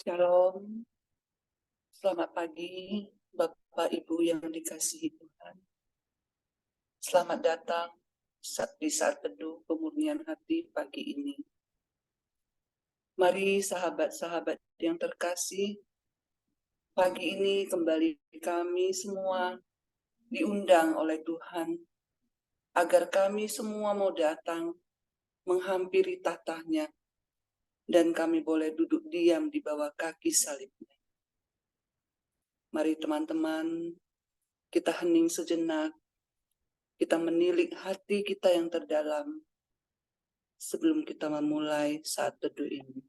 Shalom, selamat pagi Bapak Ibu yang dikasihi Tuhan. Selamat datang di saat teduh pemurnian hati pagi ini. Mari sahabat-sahabat yang terkasih, pagi ini kembali kami semua diundang oleh Tuhan agar kami semua mau datang menghampiri tahtanya dan kami boleh duduk diam di bawah kaki salibnya. Mari teman-teman, kita hening sejenak, kita menilik hati kita yang terdalam sebelum kita memulai saat teduh ini.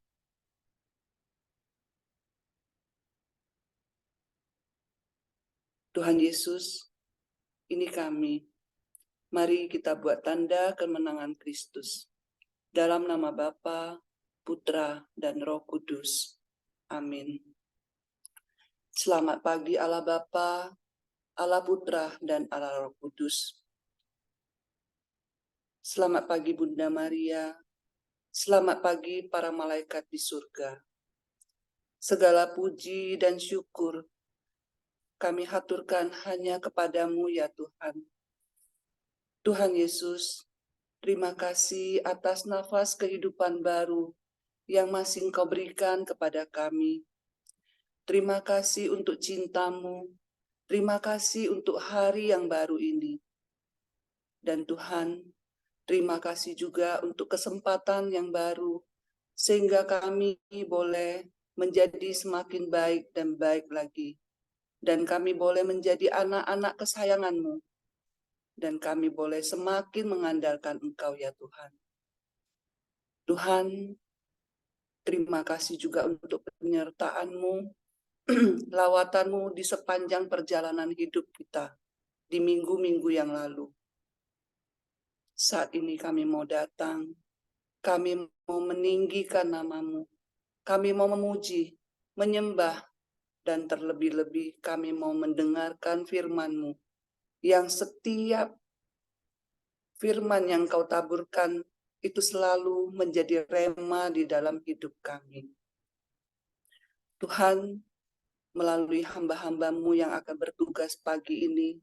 Tuhan Yesus, ini kami. Mari kita buat tanda kemenangan Kristus. Dalam nama Bapa, Putra, dan Roh Kudus. Amin. Selamat pagi Allah Bapa, Allah Putra, dan Allah Roh Kudus. Selamat pagi Bunda Maria, selamat pagi para malaikat di surga. Segala puji dan syukur kami haturkan hanya kepadamu ya Tuhan. Tuhan Yesus, terima kasih atas nafas kehidupan baru yang masih Engkau berikan kepada kami. Terima kasih untuk cinta-Mu. Terima kasih untuk hari yang baru ini. Dan Tuhan, terima kasih juga untuk kesempatan yang baru, sehingga kami boleh menjadi semakin baik dan baik lagi. Dan kami boleh menjadi anak-anak kesayangan-Mu. Dan kami boleh semakin mengandalkan Engkau ya Tuhan. Tuhan, terima kasih juga untuk penyertaan-Mu, lawatan-Mu di sepanjang perjalanan hidup kita di minggu-minggu yang lalu. Saat ini kami mau datang, kami mau meninggikan nama-Mu, kami mau memuji, menyembah, dan terlebih-lebih kami mau mendengarkan firman-Mu, yang setiap firman yang Kau taburkan itu selalu menjadi rema di dalam hidup kami. Tuhan, melalui hamba-hamba-Mu yang akan bertugas pagi ini,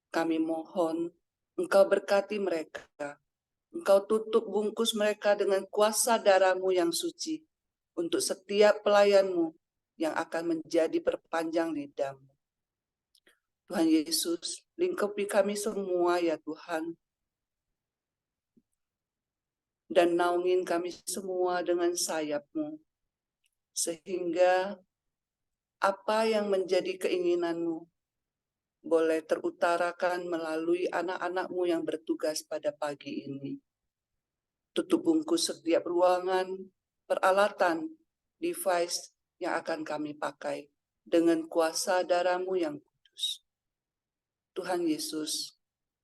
kami mohon Engkau berkati mereka. Engkau tutup bungkus mereka dengan kuasa darah-Mu yang suci untuk setiap pelayan-Mu yang akan menjadi perpanjang lidah-Mu. Tuhan Yesus, lingkupi kami semua ya Tuhan. Dan naungin kami semua dengan sayap-Mu. Sehingga apa yang menjadi keinginan-Mu boleh terutarakan melalui anak-anak-Mu yang bertugas pada pagi ini. Tutup bungkus setiap ruangan, peralatan, device yang akan kami pakai dengan kuasa darah-Mu yang kudus. Tuhan Yesus,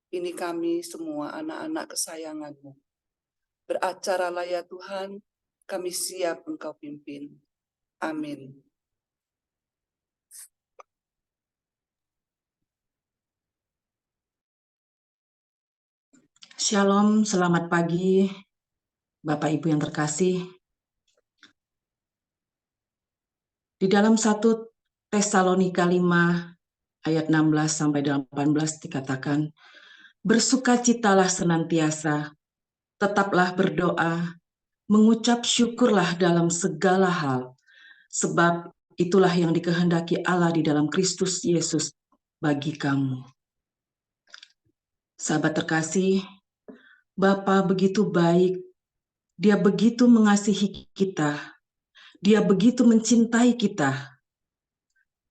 ini kami semua anak-anak kesayangan-Mu. Beracaralah ya Tuhan, kami siap Engkau pimpin. Amin. Shalom, selamat pagi Bapak Ibu yang terkasih. Di dalam 1 Tesalonika 5 ayat 16 sampai 18 dikatakan, bersukacitalah senantiasa, tetaplah berdoa, mengucap syukurlah dalam segala hal, sebab itulah yang dikehendaki Allah di dalam Kristus Yesus bagi kamu. Sahabat terkasih, Bapa begitu baik, Dia begitu mengasihi kita, Dia begitu mencintai kita.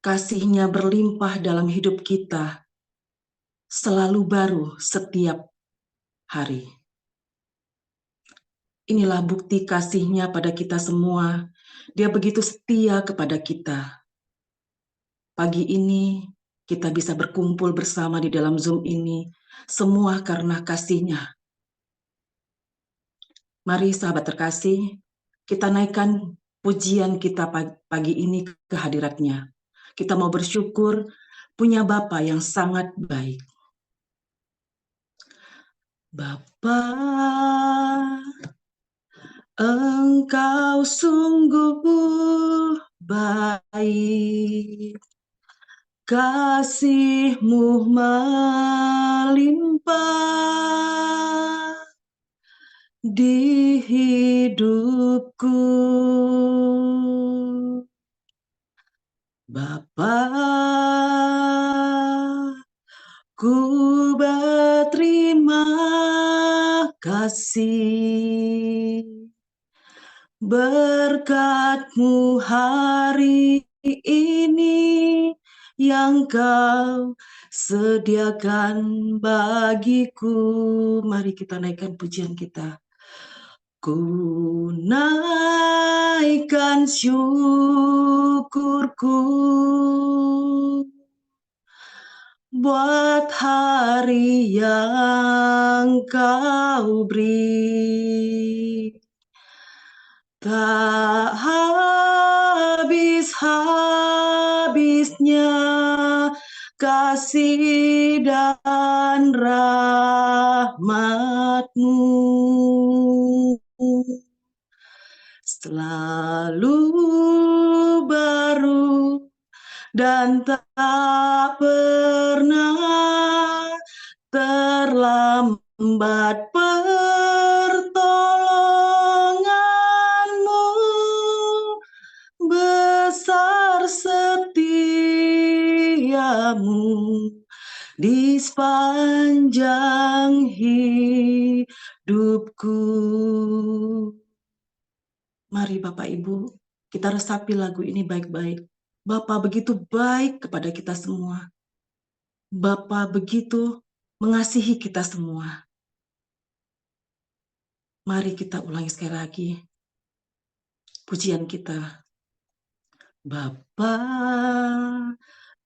Kasih-Nya berlimpah dalam hidup kita, selalu baru setiap hari. Inilah bukti kasih-Nya pada kita semua. Dia begitu setia kepada kita. Pagi ini kita bisa berkumpul bersama di dalam Zoom ini, semua karena kasih-Nya. Mari sahabat terkasih, kita naikkan pujian kita pagi ini ke hadirat-Nya. Kita mau bersyukur punya Bapa yang sangat baik. Bapa, Engkau Engkau sungguh baik, kasih-Mu melimpah di hidupku. Bapa, ku berterima kasih berkat-Mu hari ini yang Kau sediakan bagiku. Mari kita naikkan pujian kita. Ku naikkan syukurku buat hari yang Kau beri. Tak habis-habisnya kasih dan rahmat-Mu selalu baru dan tak pernah terlambat pertolongan-Mu, besar setiamu di sepanjang hidupku. Mari Bapak Ibu, kita resapi lagu ini baik-baik. Bapa begitu baik kepada kita semua. Bapa begitu mengasihi kita semua. Mari kita ulangi sekali lagi pujian kita. Bapa,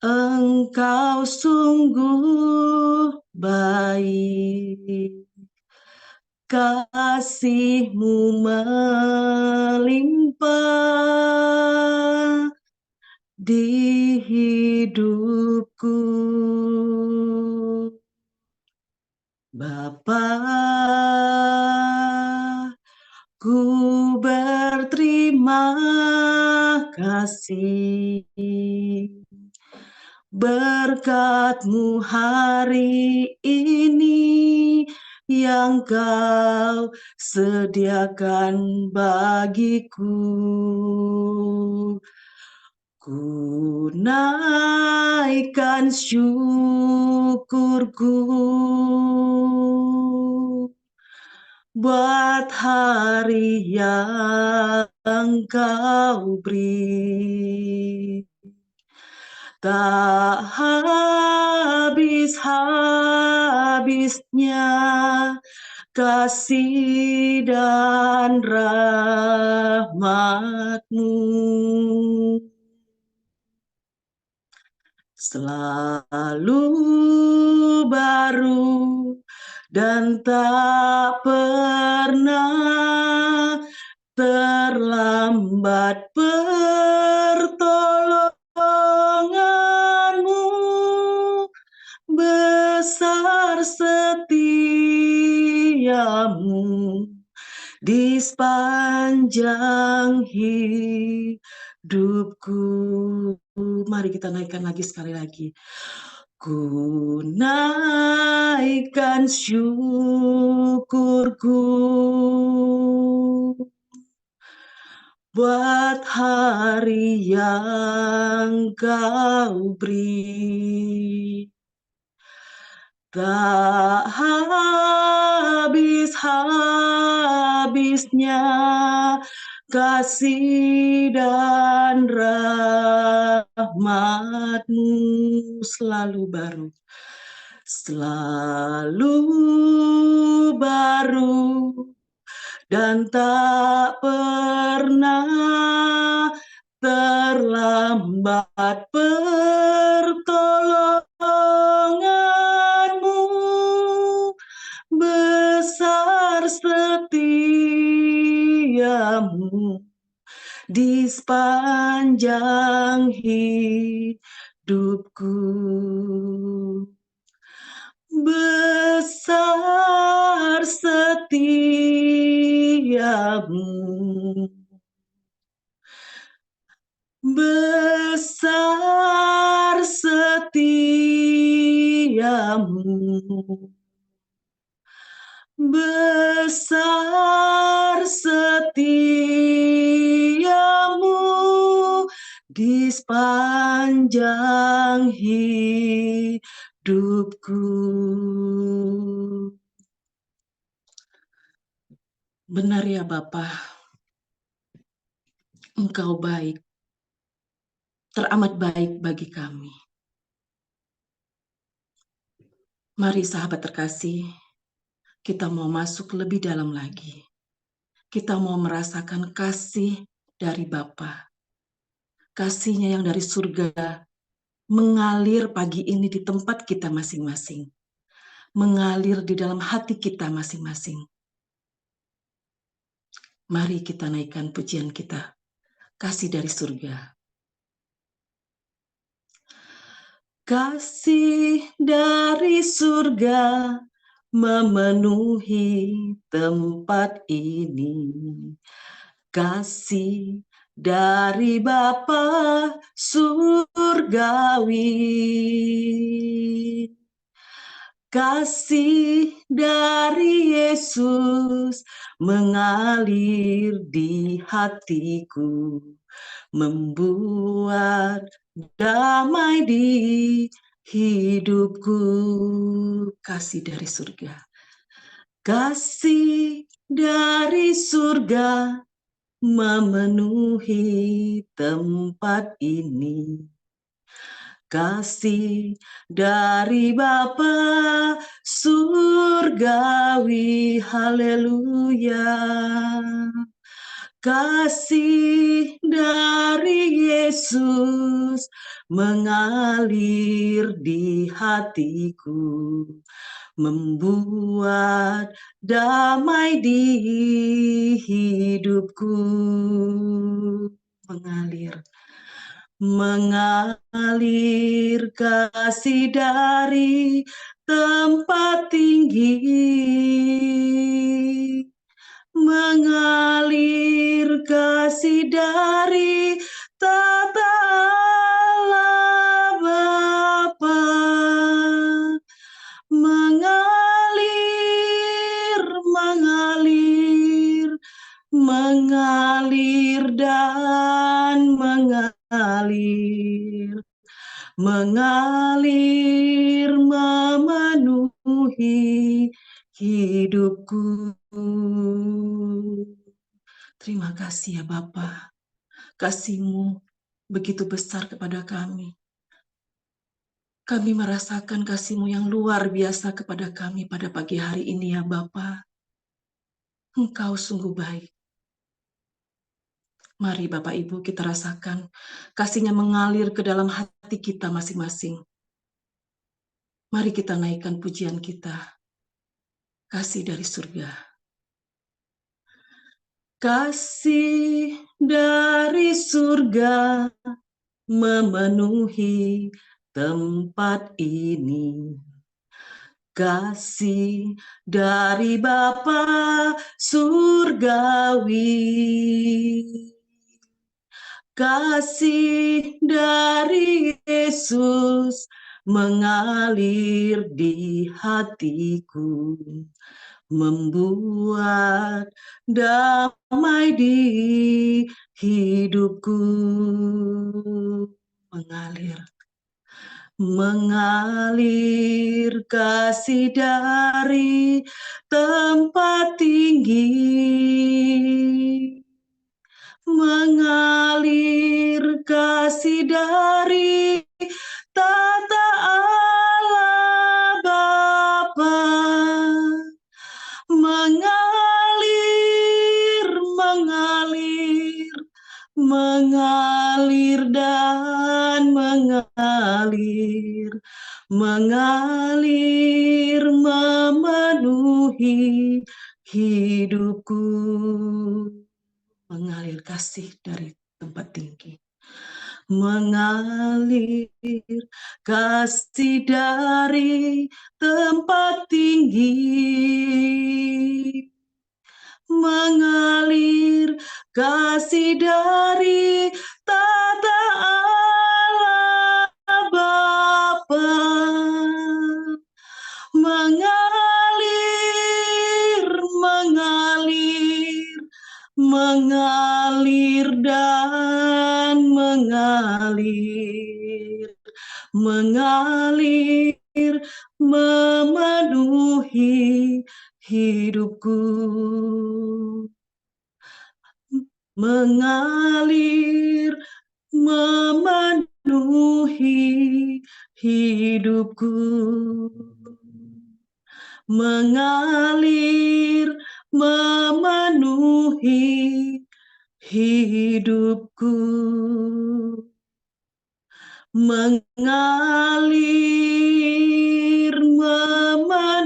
Engkau sungguh baik, kasih-Mu melimpah di hidupku. Bapa, ku berterima kasih berkat-Mu hari ini yang Kau sediakan bagiku. Ku naikkan syukurku buat hari yang Kau beri. Tak habis-habisnya kasih dan rahmat-Mu selalu baru dan tak pernah terlambat pertolongan-Mu, besar setiamu di sepanjang hidupku. Mari kita naikkan lagi sekali lagi. Ku naikkan syukurku buat hari yang Kau beri. Tak habis-habisnya kasih dan rahmat-Mu selalu baru. Selalu baru dan tak pernah terlambat pertolongan-Mu, besar setiamu di sepanjang hidupku. Besar setiamu besar setiamu, besar setiamu di sepanjang hidupku. Benar ya Bapa, Engkau baik, teramat baik bagi kami. Mari sahabat terkasih, kita mau masuk lebih dalam lagi. Kita mau merasakan kasih dari Bapa. Kasih-Nya yang dari surga mengalir pagi ini di tempat kita masing-masing. Mengalir di dalam hati kita masing-masing. Mari kita naikkan pujian kita. Kasih dari surga. Kasih dari surga memenuhi tempat ini. Kasih dari Bapa surgawi. Kasih dari Yesus mengalir di hatiku, membuat damai di hidupku. Kasih dari surga. Kasih dari surga memenuhi tempat ini. Kasih dari Bapa surgawi, haleluya. Kasih dari Yesus mengalir di hatiku, membuat damai di hidupku. Mengalir kasih dari tempat tinggi, mengalir kasih dari tata Allah Bapa, mengalir dan mengalir memenuhi hidupku. Terima kasih ya Bapa, kasih-Mu begitu besar kepada kami. Kami merasakan kasih-Mu yang luar biasa kepada kami pada pagi hari ini ya Bapa. Engkau sungguh baik. Mari Bapak Ibu kita rasakan kasih-Nya mengalir ke dalam hati kita masing-masing. Mari kita naikkan pujian kita. Kasih dari surga. Kasih dari surga memenuhi tempat ini. Kasih dari Bapa surgawi. Kasih dari Yesus mengalir di hatiku, membuat damai di hidupku. Mengalir kasih dari tempat tinggi, mengalir kasih dari tata Allah Bapa, mengalir dan mengalir memenuhi hidupku. Mengalir kasih dari tempat tinggi, mengalir kasih dari tempat tinggi, mengalir kasih dari tata Allah Bapa, mengalir, mengalir, mengalir dan mengalir, mengalir, memenuhi hidupku, mengalir, memenuhi hidupku, mengalir, memenuhi hidupku, mengalir, memenuhi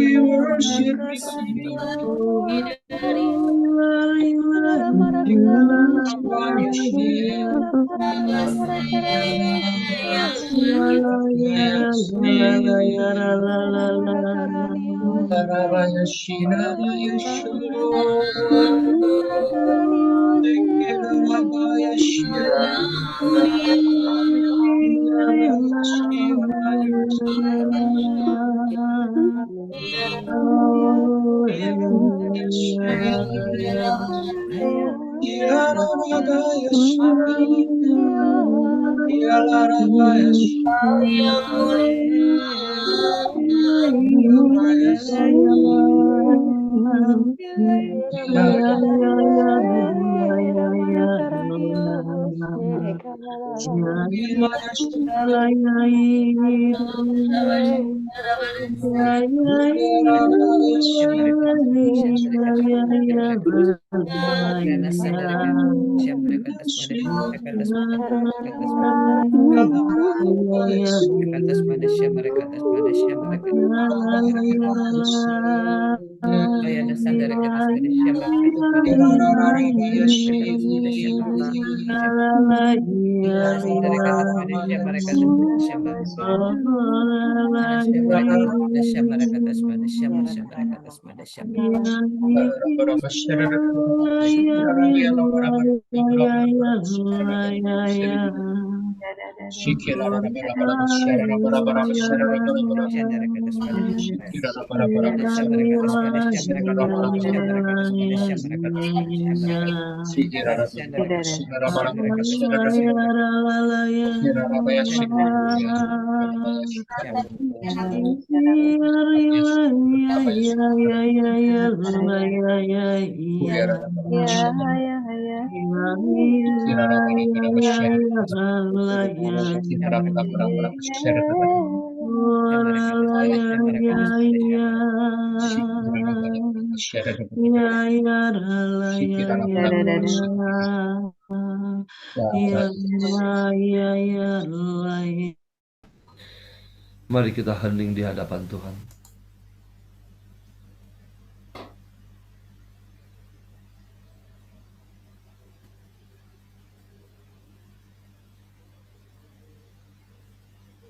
We worship Mari kita hening di hadapan Tuhan.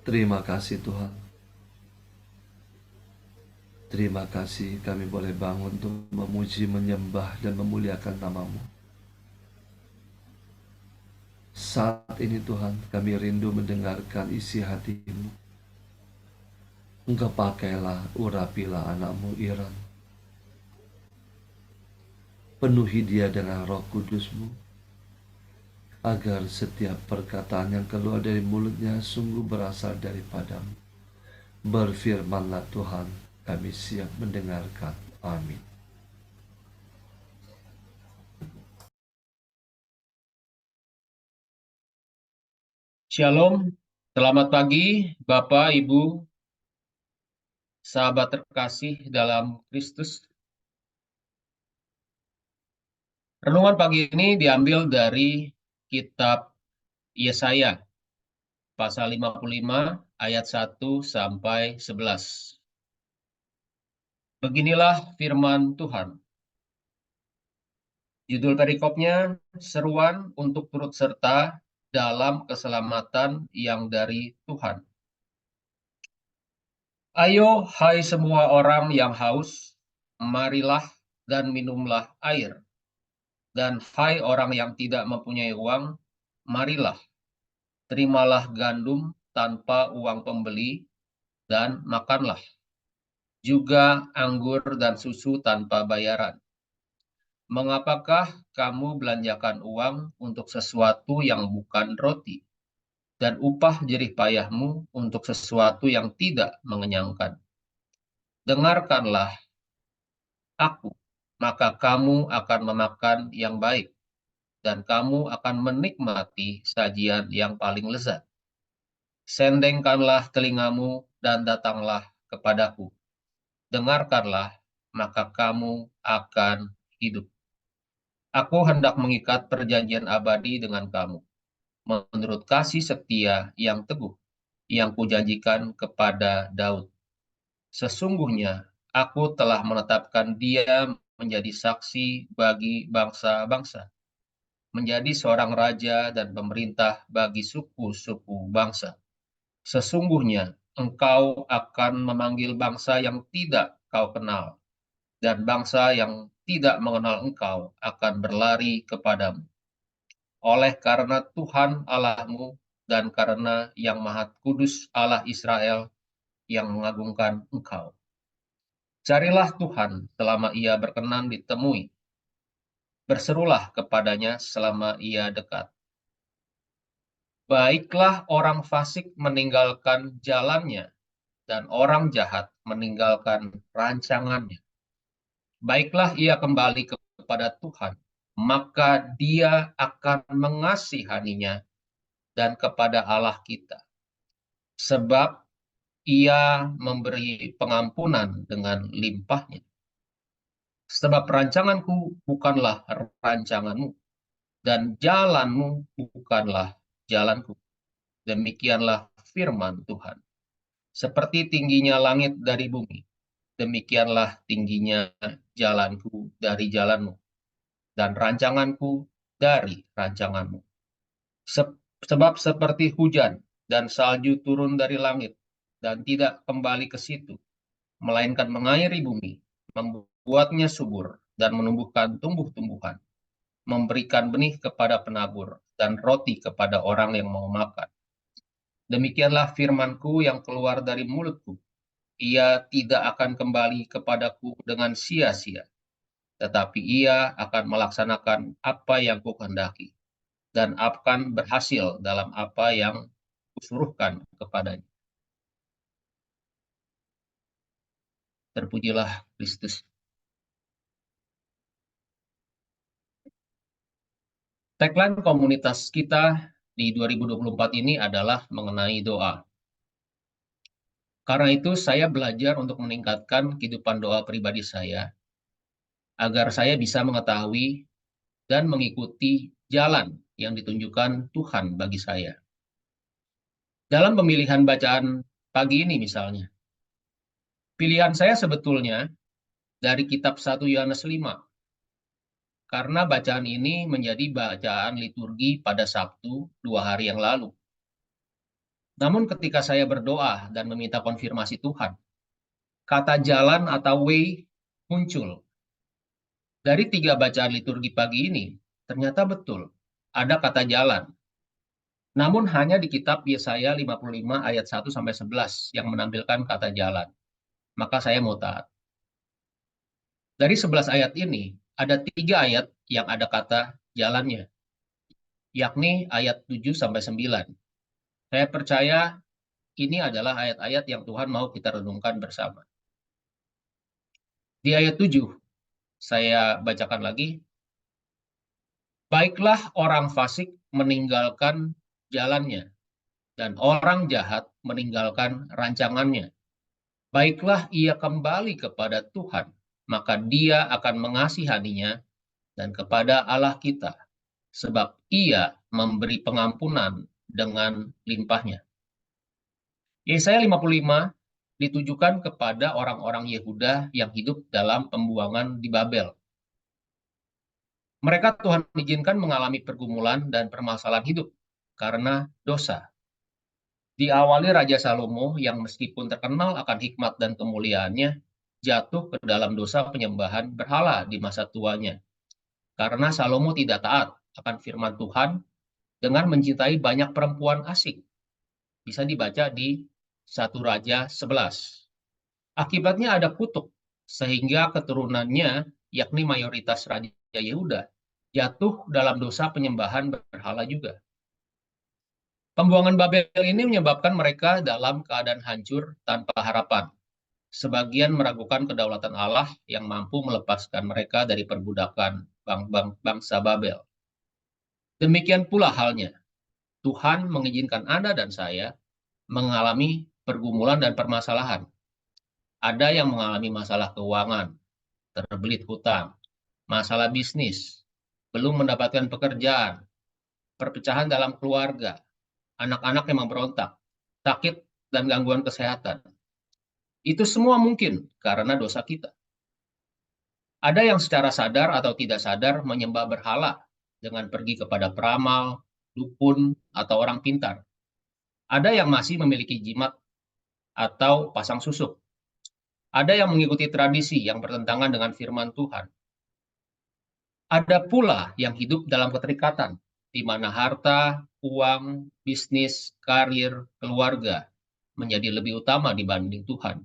Terima kasih Tuhan. Terima kasih kami boleh bangun untuk memuji, menyembah, dan memuliakan nama-Mu. Saat ini Tuhan, kami rindu mendengarkan isi hati-Mu. Engkau pakailah, urapilah anak-Mu Iran. Penuhi dia dengan Roh Kudus-Mu, agar setiap perkataan yang keluar dari mulutnya sungguh berasal daripada-Mu, Berfirmanlah Tuhan, kami siap mendengarkan. Amin. Shalom, selamat pagi Bapak, Ibu, sahabat terkasih dalam Kristus. Renungan pagi ini diambil dari kitab Yesaya, pasal 55 ayat 1 sampai 11. Beginilah firman Tuhan. Judul perikopnya, seruan untuk turut serta dalam keselamatan yang dari Tuhan. Ayo, hai semua orang yang haus, marilah dan minumlah air. Dan hai orang yang tidak mempunyai uang, marilah, terimalah gandum tanpa uang pembeli, dan makanlah. Juga anggur dan susu tanpa bayaran. Mengapakah kamu belanjakan uang untuk sesuatu yang bukan roti, dan upah jerih payahmu untuk sesuatu yang tidak mengenyangkan? Dengarkanlah aku, maka kamu akan memakan yang baik, dan kamu akan menikmati sajian yang paling lezat. Sendengkanlah telingamu dan datanglah kepadaku. Dengarkanlah, maka kamu akan hidup. Aku hendak mengikat perjanjian abadi dengan kamu, menurut kasih setia yang teguh, yang kujanjikan kepada Daud. Sesungguhnya aku telah menetapkan dia menjadi saksi bagi bangsa-bangsa, menjadi seorang raja dan pemerintah bagi suku-suku bangsa. Sesungguhnya engkau akan memanggil bangsa yang tidak kau kenal, dan bangsa yang tidak mengenal engkau akan berlari kepadamu. Oleh karena Tuhan Allahmu dan karena Yang Maha Kudus Allah Israel yang mengagungkan engkau. Carilah Tuhan selama ia berkenan ditemui. Berserulah kepadanya selama ia dekat. Baiklah orang fasik meninggalkan jalannya, dan orang jahat meninggalkan rancangannya. Baiklah ia kembali kepada Tuhan, maka dia akan mengasihaninya, dan kepada Allah kita. Sebab ia memberi pengampunan dengan limpahnya. Sebab rancanganku bukanlah rancanganmu, dan jalanmu bukanlah jalanku. Demikianlah firman Tuhan. Seperti tingginya langit dari bumi, demikianlah tingginya jalanku dari jalanmu, dan rancanganku dari rancanganmu. Sebab seperti hujan dan salju turun dari langit, dan tidak kembali ke situ, melainkan mengairi bumi, membuatnya subur, dan menumbuhkan tumbuh-tumbuhan, memberikan benih kepada penabur, dan roti kepada orang yang mau makan. Demikianlah firmanku yang keluar dari mulutku. Ia tidak akan kembali kepadaku dengan sia-sia, tetapi ia akan melaksanakan apa yang kukehendaki, dan akan berhasil dalam apa yang kusuruhkan kepadanya. Terpujilah Kristus. Tagline komunitas kita di 2024 ini adalah mengenai doa. Karena itu saya belajar untuk meningkatkan kehidupan doa pribadi saya, agar saya bisa mengetahui dan mengikuti jalan yang ditunjukkan Tuhan bagi saya. Dalam pemilihan bacaan pagi ini misalnya, pilihan saya sebetulnya dari kitab 1 Yohanes 5, karena bacaan ini menjadi bacaan liturgi pada Sabtu 2 hari yang lalu. Namun ketika saya berdoa dan meminta konfirmasi Tuhan, kata jalan atau way muncul. Dari 3 bacaan liturgi pagi ini, ternyata betul, ada kata jalan. Namun hanya di kitab Yesaya 55 ayat 1-11 yang menampilkan kata jalan. Maka saya mau taat. Dari 11 ayat ini, ada 3 ayat yang ada kata jalannya, yakni ayat 7-9. Saya percaya ini adalah ayat-ayat yang Tuhan mau kita renungkan bersama. Di ayat 7, saya bacakan lagi. Baiklah orang fasik meninggalkan jalannya, dan orang jahat meninggalkan rancangannya. Baiklah ia kembali kepada Tuhan, maka Dia akan mengasihaninya, dan kepada Allah kita, sebab Ia memberi pengampunan dengan limpahnya. Yesaya 55 ditujukan kepada orang-orang Yehuda yang hidup dalam pembuangan di Babel. Mereka Tuhan izinkan mengalami pergumulan dan permasalahan hidup karena dosa. Diawali Raja Salomo yang meskipun terkenal akan hikmat dan kemuliaannya, jatuh ke dalam dosa penyembahan berhala di masa tuanya. Karena Salomo tidak taat akan firman Tuhan dengan mencintai banyak perempuan asing. Bisa dibaca di 1 Raja 11. Akibatnya ada kutuk, sehingga keturunannya, yakni mayoritas Raja Yehuda, jatuh dalam dosa penyembahan berhala juga. Pembuangan Babel ini menyebabkan mereka dalam keadaan hancur tanpa harapan. Sebagian meragukan kedaulatan Allah yang mampu melepaskan mereka dari perbudakan bangsa Babel. Demikian pula halnya, Tuhan mengizinkan Anda dan saya mengalami pergumulan dan permasalahan. Ada yang mengalami masalah keuangan, terbelit hutang, masalah bisnis, belum mendapatkan pekerjaan, perpecahan dalam keluarga, anak-anak yang memberontak, sakit, dan gangguan kesehatan. Itu semua mungkin karena dosa kita. Ada yang secara sadar atau tidak sadar menyembah berhala dengan pergi kepada peramal, dukun, atau orang pintar. Ada yang masih memiliki jimat atau pasang susuk. Ada yang mengikuti tradisi yang bertentangan dengan firman Tuhan. Ada pula yang hidup dalam keterikatan, di mana harta, uang, bisnis, karir, keluarga menjadi lebih utama dibanding Tuhan.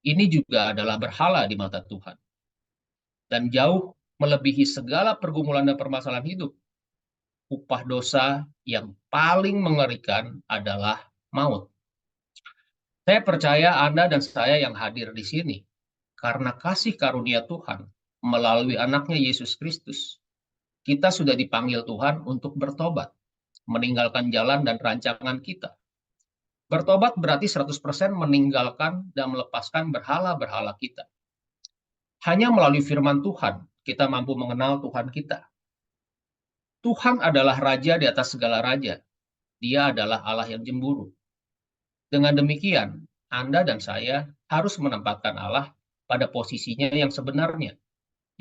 Ini juga adalah berhala di mata Tuhan. Dan jauh melebihi segala pergumulan dan permasalahan hidup. Upah dosa yang paling mengerikan adalah maut. Saya percaya Anda dan saya yang hadir di sini, karena kasih karunia Tuhan melalui anaknya Yesus Kristus, kita sudah dipanggil Tuhan untuk bertobat, meninggalkan jalan dan rancangan kita. Bertobat berarti 100% meninggalkan dan melepaskan berhala-berhala kita. Hanya melalui firman Tuhan, kita mampu mengenal Tuhan kita. Tuhan adalah Raja di atas segala raja. Dia adalah Allah yang cemburu. Dengan demikian, Anda dan saya harus menempatkan Allah pada posisinya yang sebenarnya,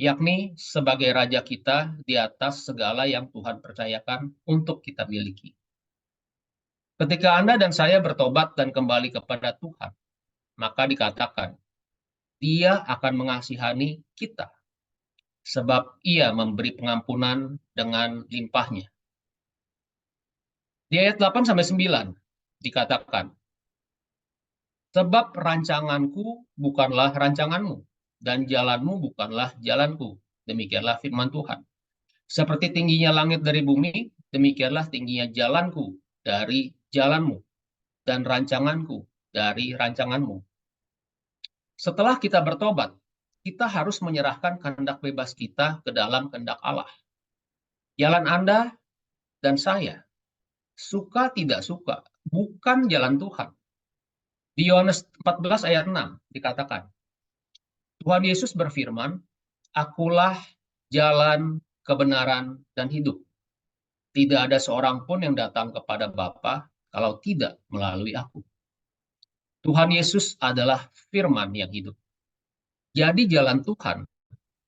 yakni sebagai Raja kita di atas segala yang Tuhan percayakan untuk kita miliki. Ketika Anda dan saya bertobat dan kembali kepada Tuhan, maka dikatakan, Dia akan mengasihani kita, sebab Ia memberi pengampunan dengan limpahnya. Di ayat 8-9 dikatakan, sebab rancanganku bukanlah rancanganmu, dan jalanmu bukanlah jalanku. Demikianlah firman Tuhan. Seperti tingginya langit dari bumi, demikianlah tingginya jalanku dari jalanmu, dan rancanganku dari rancanganmu. Setelah kita bertobat, kita harus menyerahkan kehendak bebas kita ke dalam kehendak Allah. Jalan Anda dan saya, suka tidak suka, bukan jalan Tuhan. Di Yohanes 14 ayat 6 dikatakan, Tuhan Yesus berfirman, Akulah jalan, kebenaran, dan hidup. Tidak ada seorang pun yang datang kepada Bapa kalau tidak melalui aku. Tuhan Yesus adalah firman yang hidup. Jadi jalan Tuhan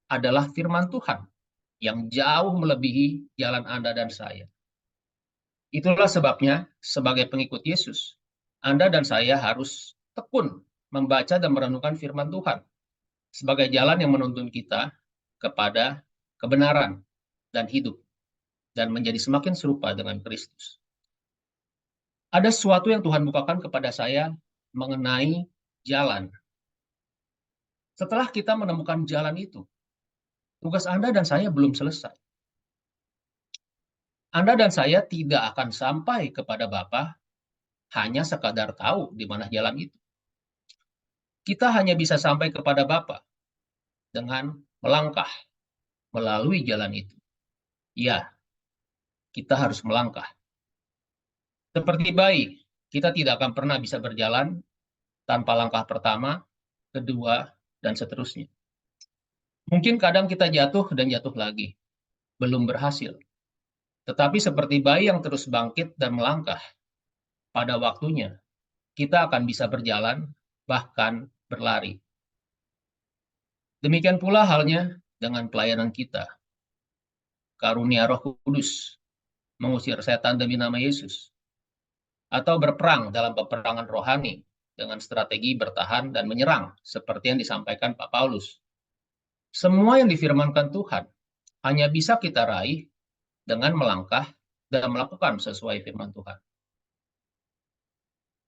adalah firman Tuhan yang jauh melebihi jalan Anda dan saya. Itulah sebabnya sebagai pengikut Yesus, Anda dan saya harus tekun membaca dan merenungkan firman Tuhan sebagai jalan yang menuntun kita kepada kebenaran dan hidup dan menjadi semakin serupa dengan Kristus. Ada sesuatu yang Tuhan bukakan kepada saya mengenai jalan. Setelah kita menemukan jalan itu, tugas Anda dan saya belum selesai. Anda dan saya tidak akan sampai kepada Bapa hanya sekadar tahu di mana jalan itu. Kita hanya bisa sampai kepada Bapa dengan melangkah melalui jalan itu. Ya, kita harus melangkah. Seperti bayi, kita tidak akan pernah bisa berjalan tanpa langkah pertama, kedua, dan seterusnya. Mungkin kadang kita jatuh dan jatuh lagi, belum berhasil. Tetapi seperti bayi yang terus bangkit dan melangkah, pada waktunya kita akan bisa berjalan, bahkan berlari. Demikian pula halnya dengan pelayanan kita. Karunia Roh Kudus, mengusir setan demi nama Yesus, atau berperang dalam peperangan rohani dengan strategi bertahan dan menyerang, seperti yang disampaikan Pak Paulus. Semua yang difirmankan Tuhan hanya bisa kita raih dengan melangkah dan melakukan sesuai firman Tuhan.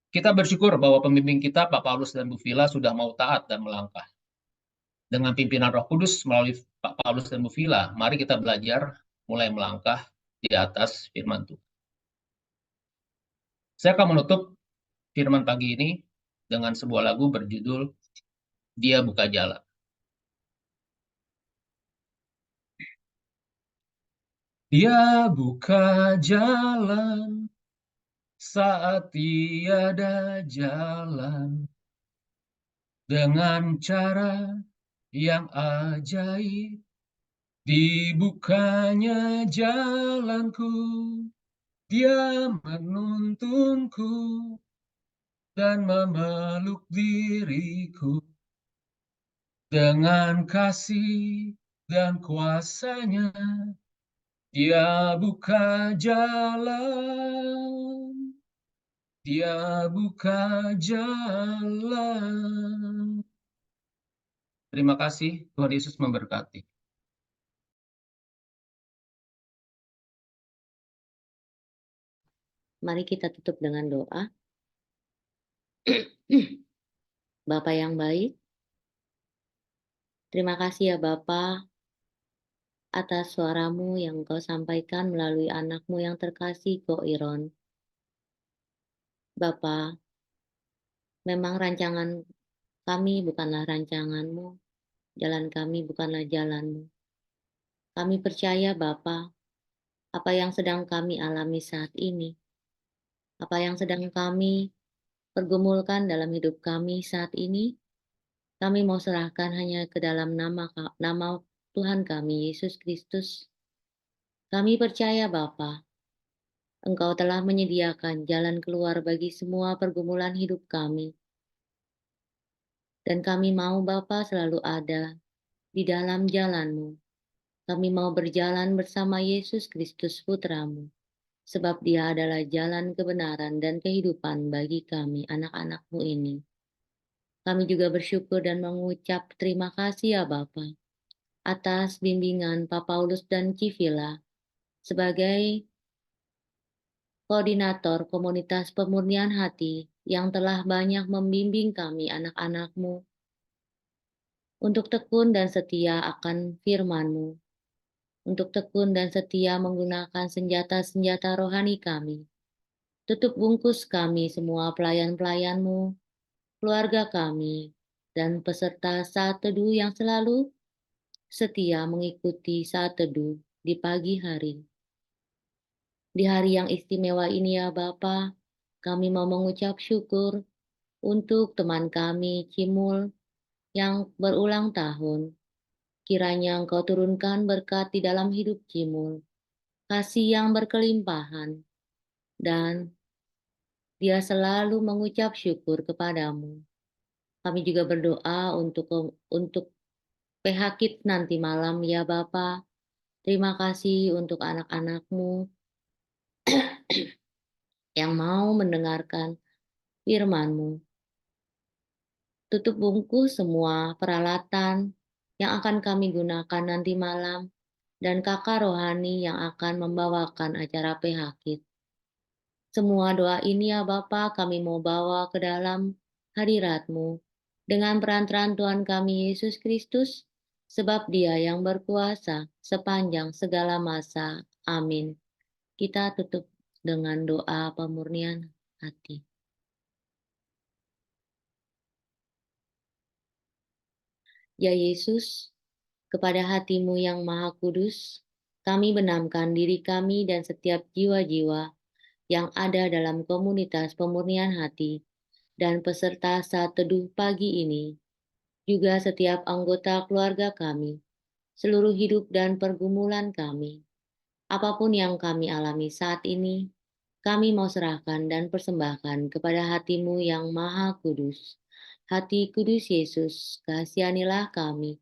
Kita bersyukur bahwa pembimbing kita, Pak Paulus dan Bu Vila, sudah mau taat dan melangkah. Dengan pimpinan Roh Kudus melalui Pak Paulus dan Bu Vila, mari kita belajar mulai melangkah di atas firman Tuhan. Saya akan menutup firman pagi ini dengan sebuah lagu berjudul Dia Buka Jalan. Dia buka jalan saat tiada jalan, dengan cara yang ajaib dibukanya jalanku. Dia menuntunku dan memeluk diriku dengan kasih dan kuasanya. Dia buka jalan, dia buka jalan. Terima kasih, Tuhan Yesus memberkati. Mari kita tutup dengan doa. Bapa yang baik, terima kasih ya Bapa atas suaramu yang Engkau sampaikan melalui anakmu yang terkasih Ko Iron. Bapa, memang rancangan kami bukanlah rancanganmu, jalan kami bukanlah jalanmu. Kami percaya Bapa, apa yang sedang kami alami saat ini, apa yang sedang kami pergumulkan dalam hidup kami saat ini, kami mau serahkan hanya ke dalam nama Tuhan kami, Yesus Kristus. Kami percaya Bapa, Engkau telah menyediakan jalan keluar bagi semua pergumulan hidup kami. Dan kami mau Bapa selalu ada di dalam jalan-Mu. Kami mau berjalan bersama Yesus Kristus Putramu, sebab Dia adalah jalan kebenaran dan kehidupan bagi kami, anak-anak-Mu ini. Kami juga bersyukur dan mengucap terima kasih ya Bapa, atas bimbingan Pak Paulus dan Civila sebagai koordinator komunitas pemurnian hati yang telah banyak membimbing kami anak-anak-Mu untuk tekun dan setia akan firman-Mu, untuk tekun dan setia menggunakan senjata-senjata rohani kami. Tutup bungkus kami semua pelayan-pelayan-Mu, keluarga kami, dan peserta saat teduh yang selalu setia mengikuti saat teduh di pagi hari. Di hari yang istimewa ini ya Bapa, kami mau mengucap syukur untuk teman kami Cimul yang berulang tahun. Kiranya Engkau turunkan berkat di dalam hidup Cimul, kasih yang berkelimpahan, dan dia selalu mengucap syukur kepadamu. Kami juga berdoa untuk PH Kids nanti malam ya Bapa. Terima kasih untuk anak-anak-Mu yang mau mendengarkan firman-Mu. Tutup bungkus semua peralatan yang akan kami gunakan nanti malam dan kakak rohani yang akan membawakan acara PH Kids. Semua doa ini ya Bapa kami mau bawa ke dalam hadirat-Mu dengan perantaraan Tuhan kami Yesus Kristus, sebab Dia yang berkuasa sepanjang segala masa. Amin. Kita tutup dengan doa pemurnian hati. Ya Yesus, kepada hati-Mu yang Maha Kudus, kami benamkan diri kami dan setiap jiwa-jiwa yang ada dalam komunitas pemurnian hati dan peserta saat teduh pagi ini, juga setiap anggota keluarga kami, seluruh hidup dan pergumulan kami. Apapun yang kami alami saat ini, kami mau serahkan dan persembahkan kepada hati-Mu yang Maha Kudus. Hati Kudus Yesus, kasihanilah kami.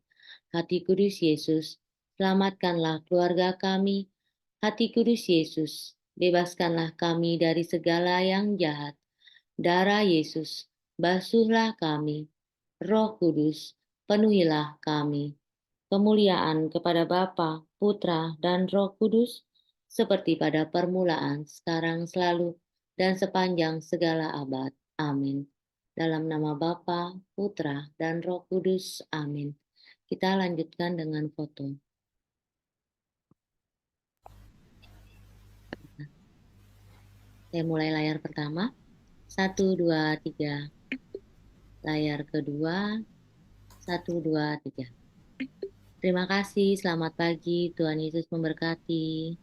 Hati Kudus Yesus, selamatkanlah keluarga kami. Hati Kudus Yesus, bebaskanlah kami dari segala yang jahat. Darah Yesus, basuhlah kami. Roh Kudus, penuhilah kami. Kemuliaan kepada Bapa, Putra, dan Roh Kudus, seperti pada permulaan, sekarang, selalu, dan sepanjang segala abad. Amin. Dalam nama Bapa, Putra, dan Roh Kudus. Amin. Kita lanjutkan dengan foto. Saya mulai layar pertama. 1, 2, 3. Layar kedua. 1, 2, 3. Terima kasih, selamat pagi, Tuhan Yesus memberkati.